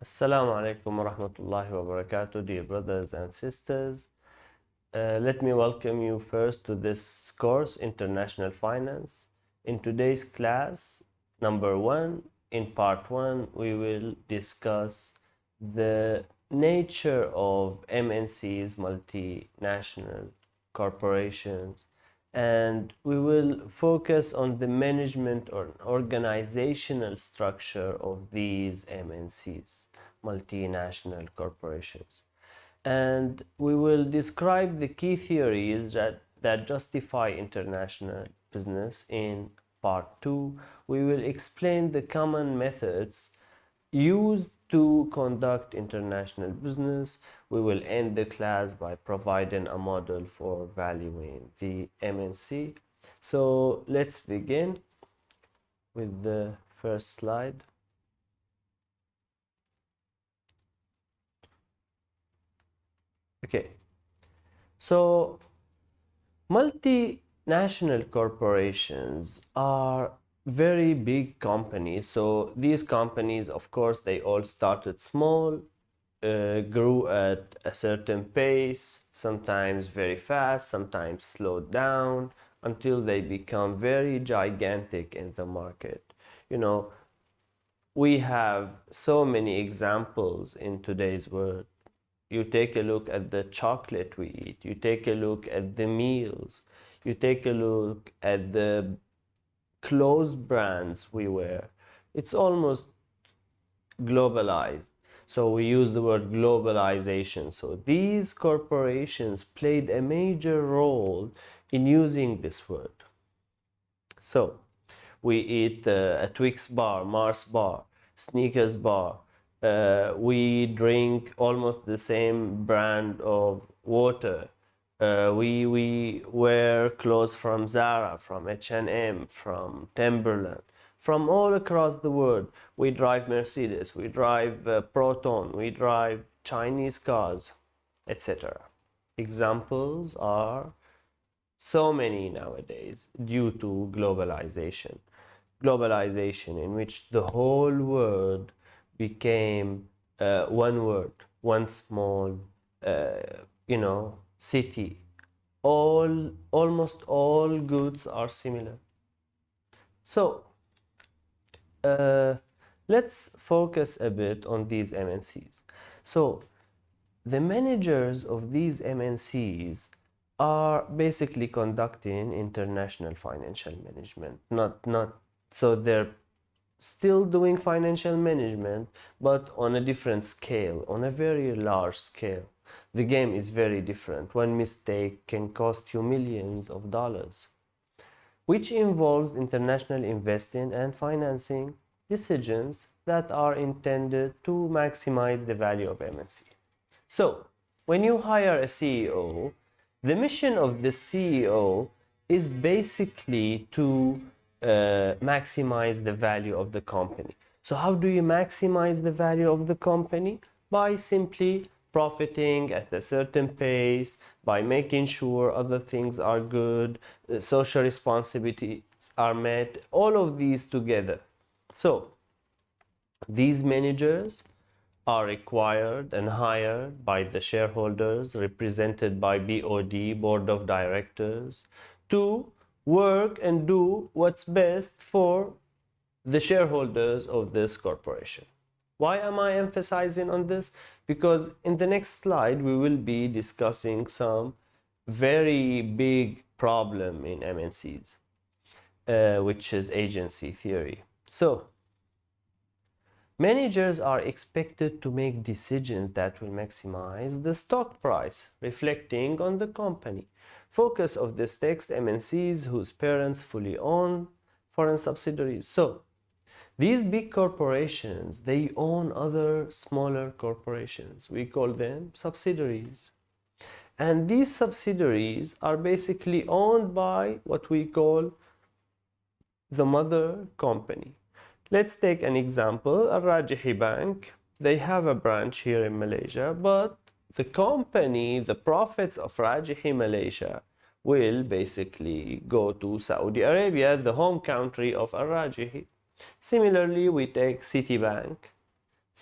Assalamu alaikum wa rahmatullahi wa barakatuh, dear brothers and sisters. Let me welcome you first to this course, International Finance. In today's class, number one, in part one, we will discuss the nature of MNCs, multinational corporations, and we will focus on the management or organizational structure of these MNCs, multinational corporations. And we will describe the key theories that justify international business in part 2. We will explain the common methods used to conduct international business. We will end the class by providing a model for valuing the MNC. So let's begin with the first slide. Okay, so multinational corporations are very big companies. So these companies, of course, they all started small, grew at a certain pace, sometimes very fast, sometimes slowed down, until they become very gigantic in the market. You know, we have so many examples in today's world. You take a look at the chocolate we eat, you take a look at the meals, you take a look at the clothes brands we wear. It's almost globalized. So we use the word globalization. So these corporations played a major role in using this word. So we eat a Twix bar, Mars bar, Snickers bar. We drink almost the same brand of water. We wear clothes from Zara, from H&M, from Timberland, from all across the world. We drive Mercedes, we drive Proton, we drive Chinese cars, etc. Examples are so many nowadays due to globalization. Globalization in which the whole world became one word, one small, city. Almost all goods are similar. So uh, let's focus a bit on these MNCs. So the managers of these MNCs are basically conducting international financial management. Not so they're still doing financial management, but on a different scale, on a very large scale. The game is very different. One mistake can cost you millions of dollars, which involves international investing and financing decisions that are intended to maximize the value of MNC. So, when you hire a CEO, the mission of the CEO is basically to maximize the value of the company. So, how do you maximize the value of the company? By simply profiting at a certain pace, by making sure other things are good, social responsibilities are met, all of these together. So, these managers are required and hired by the shareholders represented by BOD, Board of Directors, to work and do what's best for the shareholders of this corporation. Why am I emphasizing on this? Because in the next slide we will be discussing some very big problem in MNCs, which is agency theory. So managers are expected to make decisions that will maximize the stock price, reflecting on the company. Focus of this text, MNCs whose parents fully own foreign subsidiaries. So these big corporations, they own other smaller corporations. We call them subsidiaries. And these subsidiaries are basically owned by what we call the mother company. Let's take an example, Al Rajihi Bank. They have a branch here in Malaysia, but the company, the profits of Rajihi Malaysia will basically go to Saudi Arabia, the home country of Al Rajihi. Similarly, we take Citibank.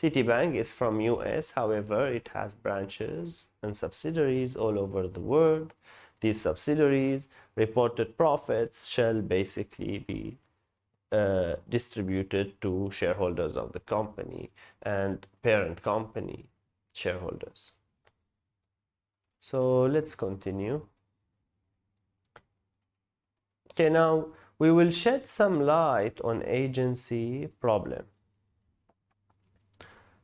Citibank is from US, however, it has branches and subsidiaries all over the world. These subsidiaries reported profits shall basically be distributed to shareholders of the company and parent company shareholders. So let's continue. Okay, now we will shed some light on agency problem.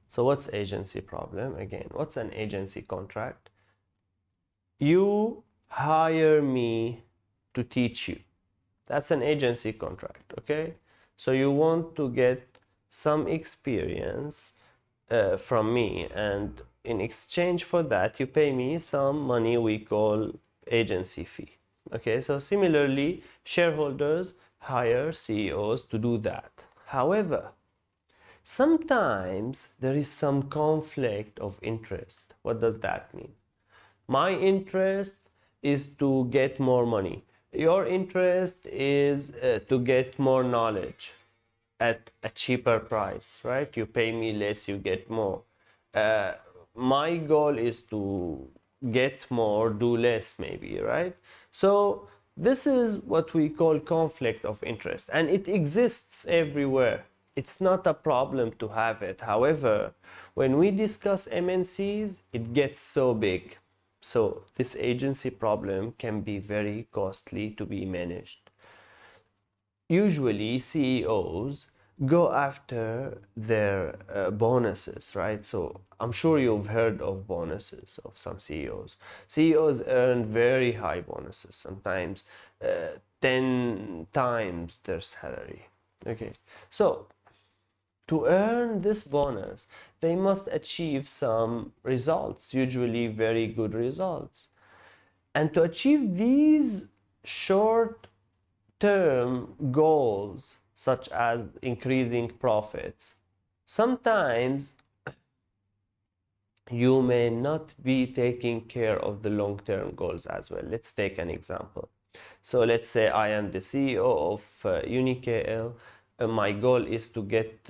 So what's agency problem? Again, what's an agency contract? You hire me to teach you. That's an agency contract, okay? So you want to get some experience from me, and in exchange for that, you pay me some money we call agency fee. Okay, so similarly, shareholders hire CEOs to do that. However, sometimes there is some conflict of interest. What does that mean? My interest is to get more money. Your interest is to get more knowledge at a cheaper price, right? You pay me less, you get more. Uh, my goal is to get more, do less, maybe, right? So this is what we call conflict of interest, and it exists everywhere. It's not a problem to have it. However, when we discuss MNCs, it gets so big. So this agency problem can be very costly to be managed. Usually CEOs go after their bonuses, right? So I'm sure you've heard of bonuses of some CEOs. CEOs earn very high bonuses, sometimes 10 times their salary. Okay, so to earn this bonus, they must achieve some results, usually very good results. And to achieve these short term goals, such as increasing profits, sometimes you may not be taking care of the long term goals as well. Let's take an example. So let's say I am the CEO of UniKL. My goal is to get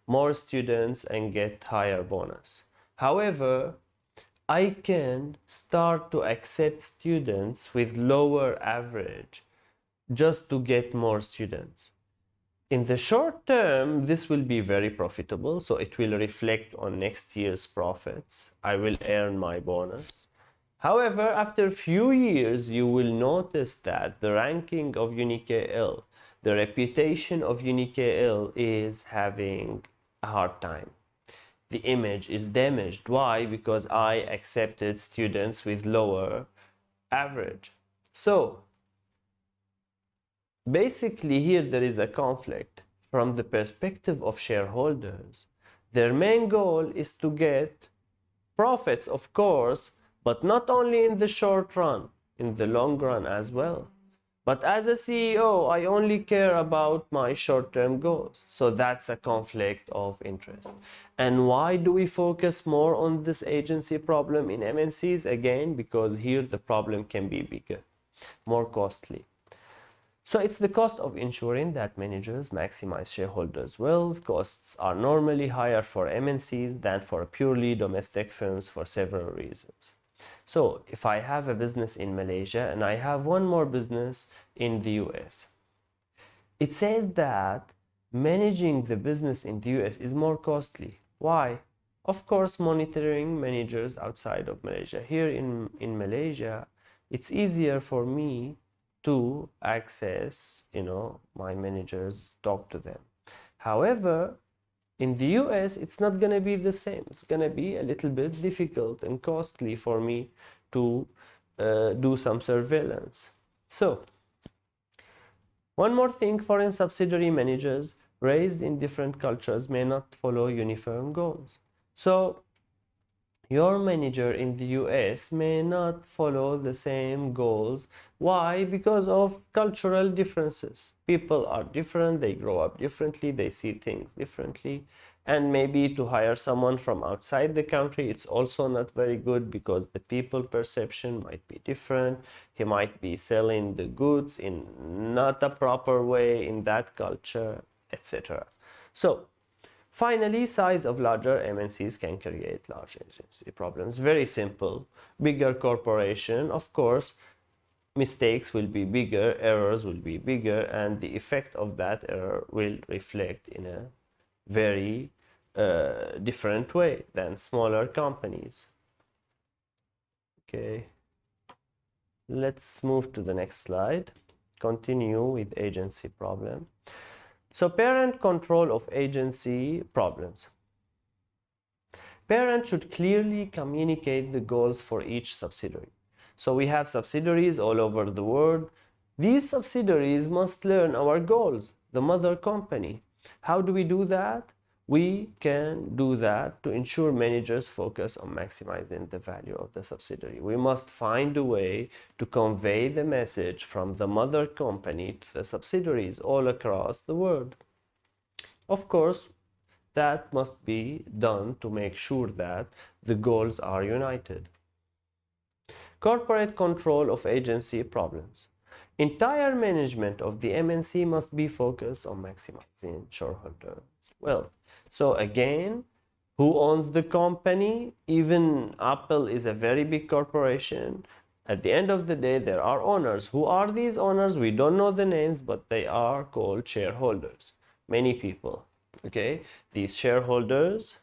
more students and get higher bonus. However, I can start to accept students with lower average just to get more students. In the short term, this will be very profitable, so it will reflect on next year's profits. I will earn my bonus. However, after a few years, you will notice that the ranking of UniKL, the reputation of UniKL is having a hard time. The image is damaged. Why? Because I accepted students with lower average. So basically, here there is a conflict. From the perspective of shareholders, their main goal is to get profits, of course, but not only in the short run, in the long run as well. But as a CEO, I only care about my short-term goals. So that's a conflict of interest. And why do we focus more on this agency problem in MNCs? Again, because here the problem can be bigger, more costly. So it's the cost of ensuring that managers maximize shareholders' wealth. Costs are normally higher for MNCs than for purely domestic firms for several reasons. So if I have a business in Malaysia and I have one more business in the US, it says that managing the business in the US is more costly. Why? Of course, monitoring managers outside of Malaysia. Here in Malaysia, it's easier for me to access, my managers, talk to them. However, in the US, it's not going to be the same. It's going to be a little bit difficult and costly for me to do some surveillance. So, one more thing, foreign subsidiary managers raised in different cultures may not follow uniform goals. So, your manager in the US may not follow the same goals. Why? Because of cultural differences. People are different, they grow up differently, they see things differently. And maybe to hire someone from outside the country, it's also not very good because the people perception might be different. He might be selling the goods in not a proper way in that culture, etc. So, Finally, size of larger MNCs can create large agency problems. Very simple. Bigger corporation, of course, mistakes will be bigger, errors will be bigger, and the effect of that error will reflect in a very different way than smaller companies. Okay, let's move to the next slide. Continue with agency problem. So parent control of agency problems. Parents should clearly communicate the goals for each subsidiary. So we have subsidiaries all over the world. These subsidiaries must learn our goals, the mother company. How do we do that? We can do that to ensure managers focus on maximizing the value of the subsidiary. We must find a way to convey the message from the mother company to the subsidiaries all across the world. Of course, that must be done to make sure that the goals are united. Corporate control of agency problems. Entire management of the MNC must be focused on maximizing shareholder wealth. So again, who owns the company? Even Apple is a very big corporation. At the end of the day, there are owners. Who are these owners? We don't know the names, but they are called shareholders. Many people. Okay, these shareholders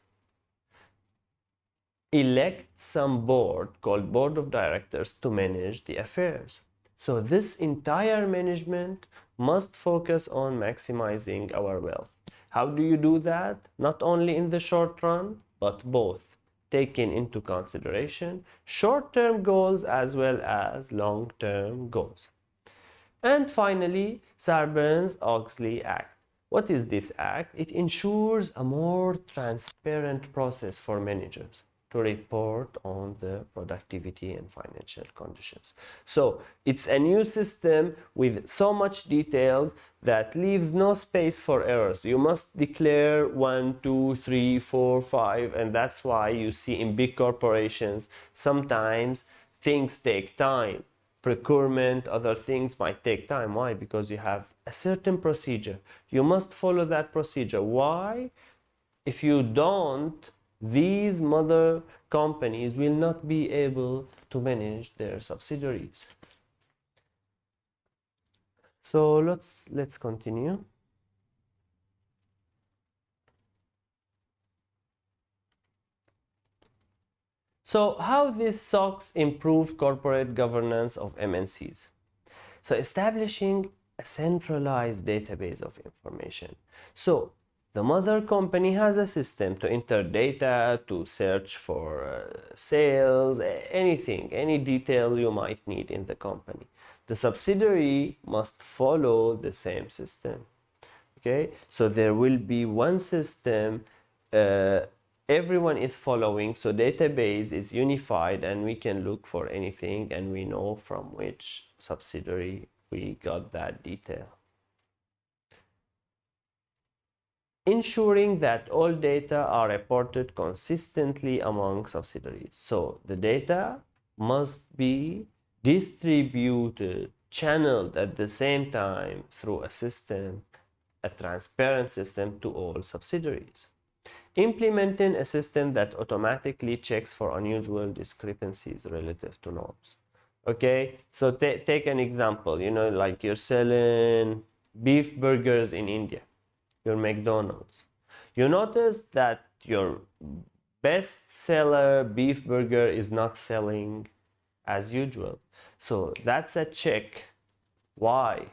elect some board called board of directors to manage the affairs. So this entire management must focus on maximizing our wealth. How do you do that? Not only in the short run, but both, taking into consideration short-term goals as well as long-term goals. And finally, Sarbanes-Oxley Act. What is this act? It ensures a more transparent process for managers to report on the productivity and financial conditions. So it's a new system with so much details that leaves no space for errors. You must declare 1, 2, 3, 4, 5, and that's why you see in big corporations sometimes things take time. Procurement, other things might take time. Why? Because you have a certain procedure. You must follow that procedure. Why? If you don't, these mother companies will not be able to manage their subsidiaries. So let's continue. So how this SOX improve corporate governance of MNCs? So establishing a centralized database of information. So the mother company has a system to enter data, to search for sales, anything, any detail you might need in the company. The subsidiary must follow the same system. Okay, so there will be one system everyone is following, so database is unified and we can look for anything and we know from which subsidiary we got that detail. Ensuring that all data are reported consistently among subsidiaries. So the data must be distributed, channeled at the same time through a system, a transparent system to all subsidiaries. Implementing a system that automatically checks for unusual discrepancies relative to norms. Okay, so take an example, like you're selling beef burgers in India, your McDonald's. You notice that your best seller beef burger is not selling as usual. So that's a check. Why?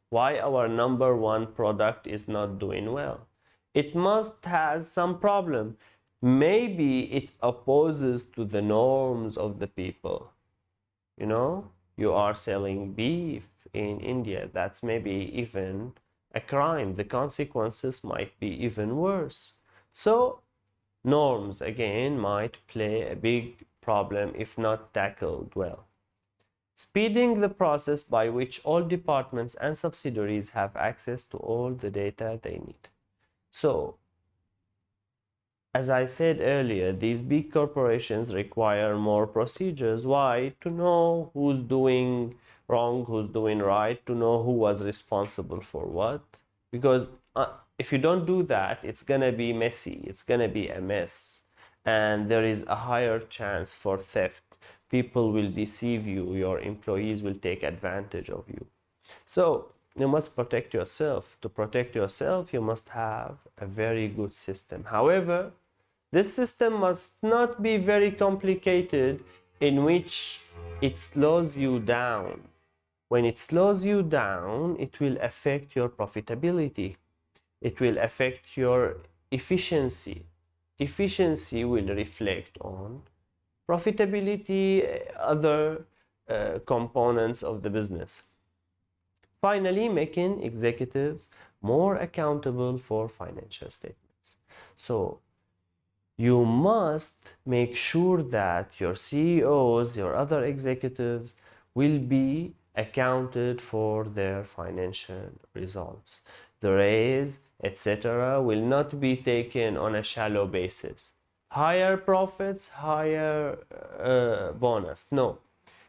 Why our number one product is not doing well? It must have some problem. Maybe it opposes to the norms of the people. You are selling beef in India. That's maybe even a crime. The consequences might be even worse. So norms again might play a big problem if not tackled well. Speeding the process by which all departments and subsidiaries have access to all the data they need. So, as I said earlier, these big corporations require more procedures. Why? To know who's doing wrong, who's doing right, to know who was responsible for what. Because if you don't do that, it's gonna be messy, it's gonna be a mess, and there is a higher chance for theft. People will deceive you, your employees will take advantage of you. So you must protect yourself. To protect yourself, you must have a very good system. However, this system must not be very complicated in which it slows you down. When it slows you down, it will affect your profitability. It will affect your efficiency. Efficiency will reflect on profitability, other components of the business. Finally, making executives more accountable for financial statements. So you must make sure that your CEOs, your other executives will be accounted for their financial results. The raise, etc., will not be taken on a shallow basis. Higher profits, higher bonus. No,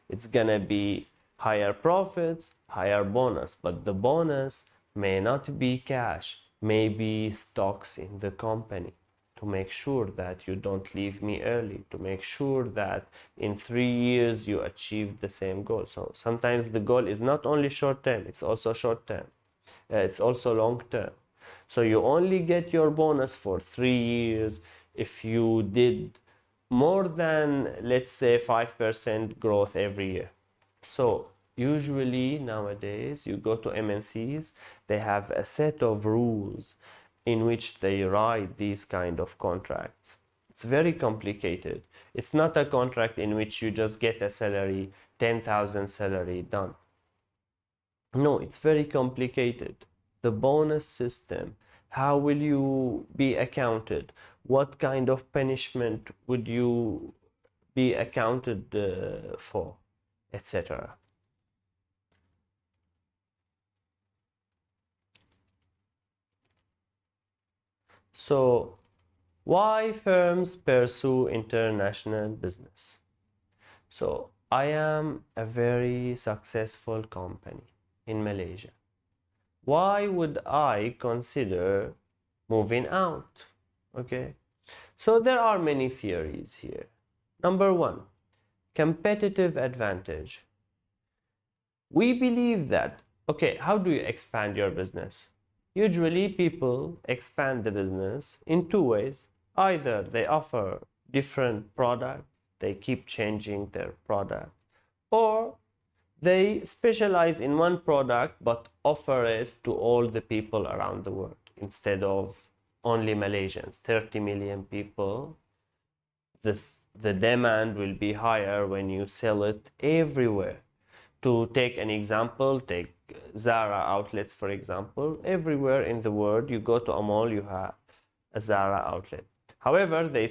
it's gonna be higher profits, higher bonus, but the bonus may not be cash, may be stocks in the company, to make sure that you don't leave me early, to make sure that in 3 years you achieve the same goal. So sometimes the goal is not only short term, it's also short term, it's also long term. So you only get your bonus for 3 years if you did more than, let's say, 5% growth every year. So usually nowadays you go to MNCs, they have a set of rules in which they write these kind of contracts. It's very complicated. It's not a contract in which you just get a salary, 10,000 salary, done. No, it's very complicated. The bonus system, how will you be accounted? What kind of punishment would you be accounted for, etc. So, why firms pursue international business? So, I am a very successful company in Malaysia. Why would I consider moving out? Okay, so there are many theories here. Number one, competitive advantage. We believe that, okay, how do you expand your business? Usually people expand the business in two ways. Either they offer different products, they keep changing their product, or they specialize in one product but offer it to all the people around the world instead of only Malaysians, 30 million people. The demand will be higher when you sell it everywhere. To take an example, take Zara outlets, for example. Everywhere in the world, you go to a mall, you have a Zara outlet. However, they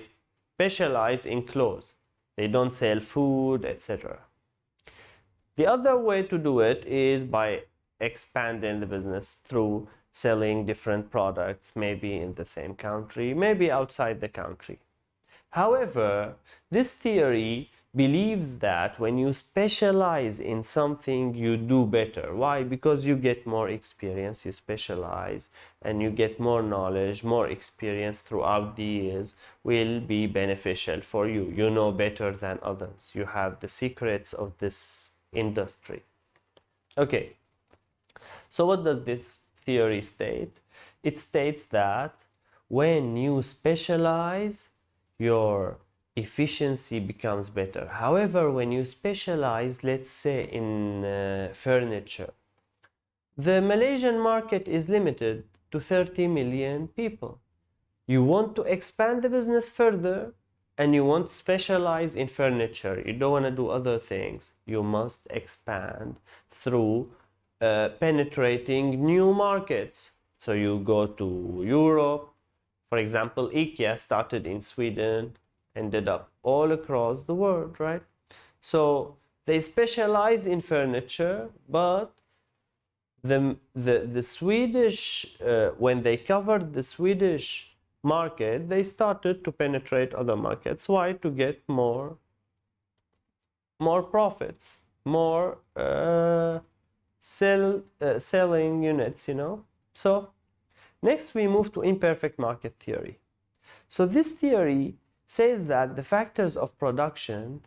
specialize in clothes. They don't sell food, etc. The other way to do it is by expanding the business through selling different products, maybe in the same country, maybe outside the country. However, this theory believes that when you specialize in something, you do better. Why? Because you get more experience, you specialize, and you get more knowledge, more experience throughout the years will be beneficial for you. You know better than others. You have the secrets of this industry. Okay, so what does this theory state? It states that when you specialize, your efficiency becomes better. However, when you specialize, let's say in furniture, the Malaysian market is limited to 30 million people. You want to expand the business further and you want to specialize in furniture. You don't want to do other things. You must expand through penetrating new markets. So you go to Europe. For example, IKEA started in Sweden, ended up all across the world, right? So they specialize in furniture, but the Swedish, when they covered the Swedish market, they started to penetrate other markets. Why? To get more profits, more selling units, you know. So Next, we move to imperfect market theory. So this theory says that the factors of production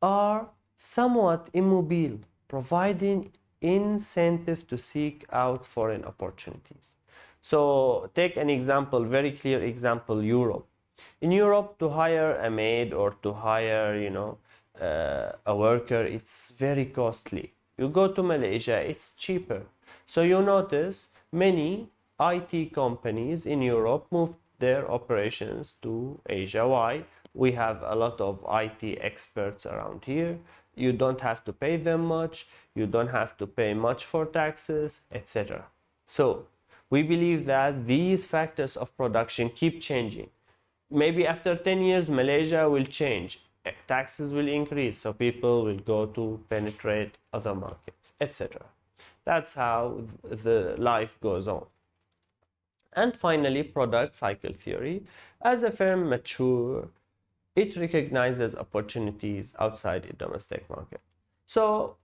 are somewhat immobile, providing incentive to seek out foreign opportunities. So take an example, very clear example, Europe. In Europe, to hire a maid or to hire, a worker, it's very costly. You go to Malaysia, it's cheaper. So you notice many IT companies in Europe moved their operations to Asia. Why? We have a lot of IT experts around here. You don't have to pay them much. You don't have to pay much for taxes, etc. So we believe that these factors of production keep changing. Maybe after 10 years, Malaysia will change. Taxes will increase, so people will go to penetrate other markets, etc. That's how the life goes on. And finally, product cycle theory. As a firm mature, it recognizes opportunities outside its domestic market. So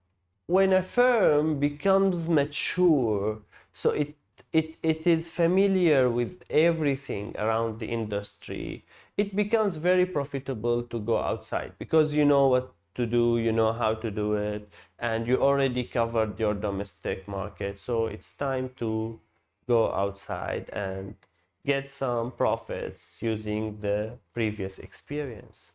when a firm becomes mature, so it is familiar with everything around the industry, it becomes very profitable to go outside because you know what to do, you know how to do it, and you already covered your domestic market. So it's time to go outside and get some profits using the previous experience.